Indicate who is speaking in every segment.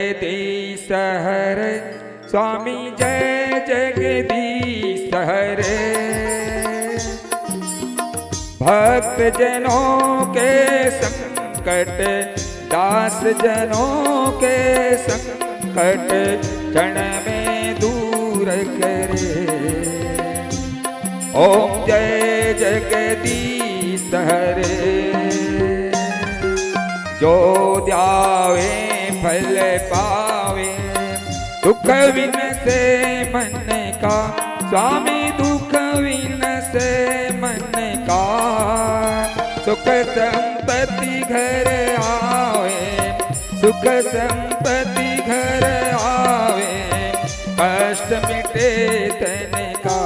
Speaker 1: जगदीश हरे स्वामी जय जगदीश हरे। भक्त जनों के संकट दास जनों के संकट क्षण में दूर करे। ओम जय जगदीश हरे। जो ध्यावे फल पावे दुख विन से मन का स्वामी दुख विन से मन का। सुख संपत्ति घर आवे सुख संपत्ति घर आवे कष्ट मिटे तन का।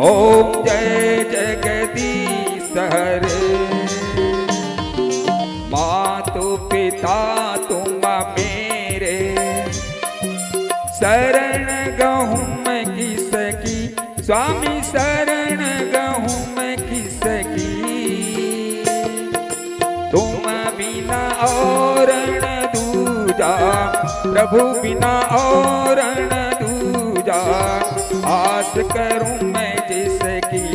Speaker 1: ओम जय जगदीश हरे। मातु पिता तुम मेरे शरण गहूँ मैं किसकी स्वामी शरण गहूँ मैं किसकी। तुम बिना और न दूजा प्रभु बिना और न दूजा आस करूँ मैं जिसकी।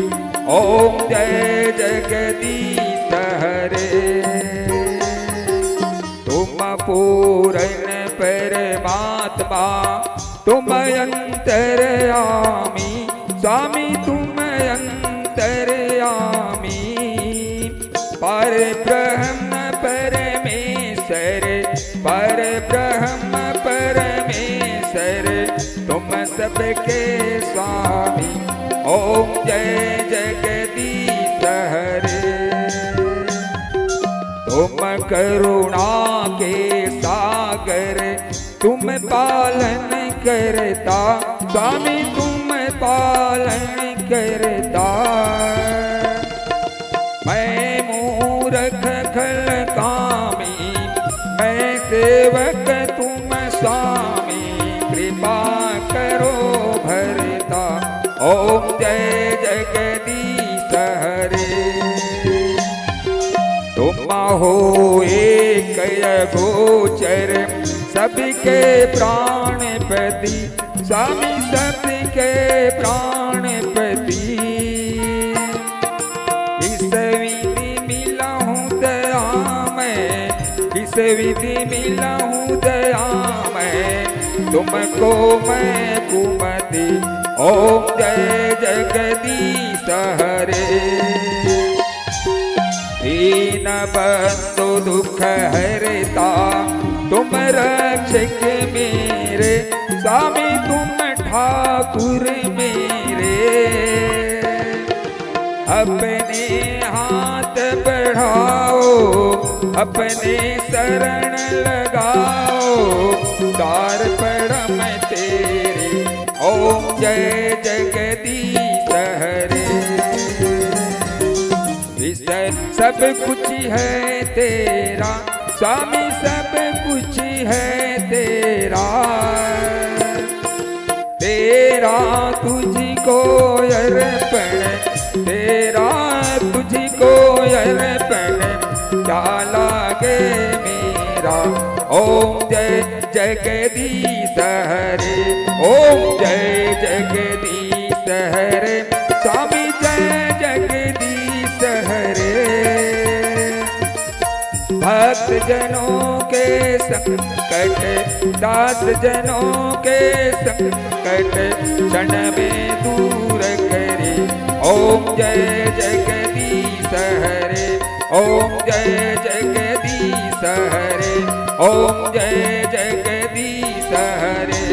Speaker 1: ओम जय जगदीश हरे। पूर्ण परमात्मा तुम अंतर्यामी स्वामी तुम अंतर्यामी। पर ब्रह्म परमेश्वर पर ब्रह्म परमेश्वर तुम सबके स्वामी। ओम जय जगदीश हरे। तुम करुणा के सागर तुम पालन करता स्वामी तुम पालन करता। मैं मूर्ख खल कामी मैं सेवक तुम स्वामी कृपा करो भरता। ओम जय जगदीश हरे। तुम हो एक गोचर सबके प्राणपति स्वामी सबके प्राणपति। इस विधि मिला हूँ दया मैं इस विधि मिला हूँ दया मैं तुमको मैं कुमति। ओम जय जगदीश हरे। दीन बंधु दुख हरता तुम रक्षक मेरे स्वामी तुम ठाकुर मेरे। अपने हाथ बढ़ाओ अपने शरण लगाओ दार पड़ मैं तेरे। ओम जय जगदीश हरे। सब कुछ है तेरा स्वामी सब कुछ है तेरा। तेरा तुझको अर्पण तेरा तुझको अर्पण क्या लागे मेरा। ओम जय जगदीश हरे। ओम जय जगदीश हरे स्वामी जय जगदीश हरे। भक्त जनों के संकट दास जनों के संकट क्षण में दूर करे। ओम जय जगदीश हरे। ओम जय जगदीश हरे। ओम जय जगदीश हरे।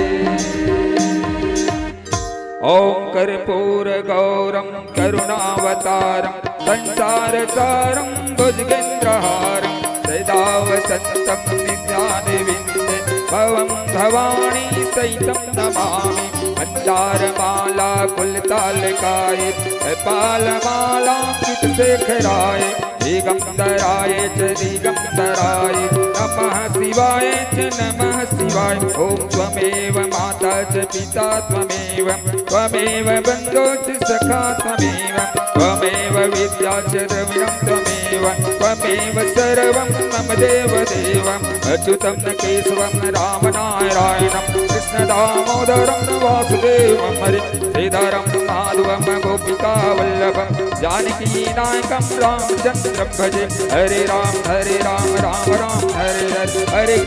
Speaker 1: ओम कर्पूर गौरम करुणावतारम संसार सारम भुजगेन्द्रहारम सदा वसन्तं नित्यानिविन्दे भवं भवानी सहितं नमामि। मंदारमाला कुलतालकाय पालमाला कृतशेखराय दिगंबराय च दिगंबराय नमः शिवाय च नमः शिवाय। ॐ त्वमेव माता च पिता त्वमेव, त्वमेव बन्धो च सखा त्वमेव, त्वमेव विद्या च द्रविणं त्वमेव, त्वमेव सर्वं मम देवदेव। अच्युतं केशवं रामनारायणं कृष्ण दामोदरं वासुदेवं हरे, श्रीधरं माधवं गोपिकावल्लभं जानकीनायकं रामचन्द्रं भजे। हरे राम राम राम हरे हरे, हरे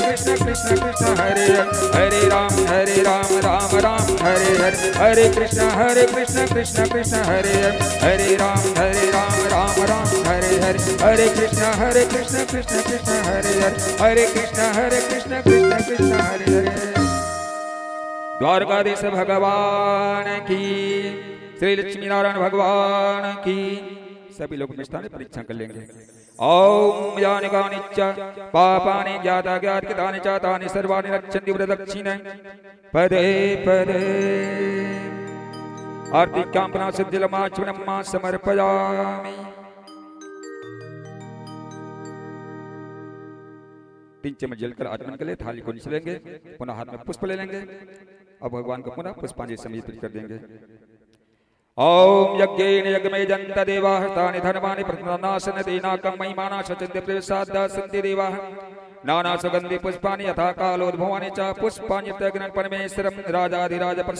Speaker 1: कृष्ण कृष्ण कृष्ण हरे हरे, हरे राम राम हरे हरे, हरे कृष्ण कृष्ण कृष्ण हरे हरे, हरे राम राम हरे हरे, हरे कृष्ण कृष्ण कृष्ण हरे हरे, हरे कृष्ण कृष्ण हरे हरे। द्वारकाधीश भगवान की, श्री लक्ष्मी नारायण भगवान की। सभी लोग निष्ठा में परीक्षा कर लेंगे। ओम यानि कानि च पापानि ज्ञाता ज्ञातकृतानि च तानि सर्वाणि रक्षन्ति व्रतदक्षिणे पदे पदे। आरती कामना सिद्धिलमाचमनम् समर्पयामि। तीन चम्मच जलकर आचमन कर ले, थाली को नीचे लेंगे, पुनः हाथ में पुष्प ले लेंगे और भगवान को पुनः पुष्पांजलि समर्पित कर देंगे। ओम यज्ञेन यज्ञमे जन्त देवाः तानि धर्माणि प्रतनासन दीनाकं महिमाना सचन्ते प्रसादा सन्ति देवाः। नाना सुगन्धि पुष्पाणि यथा कालोद्भवानि च पुष्पाण्यग्न परमेश्वरं राजाधिराज प्रसन्न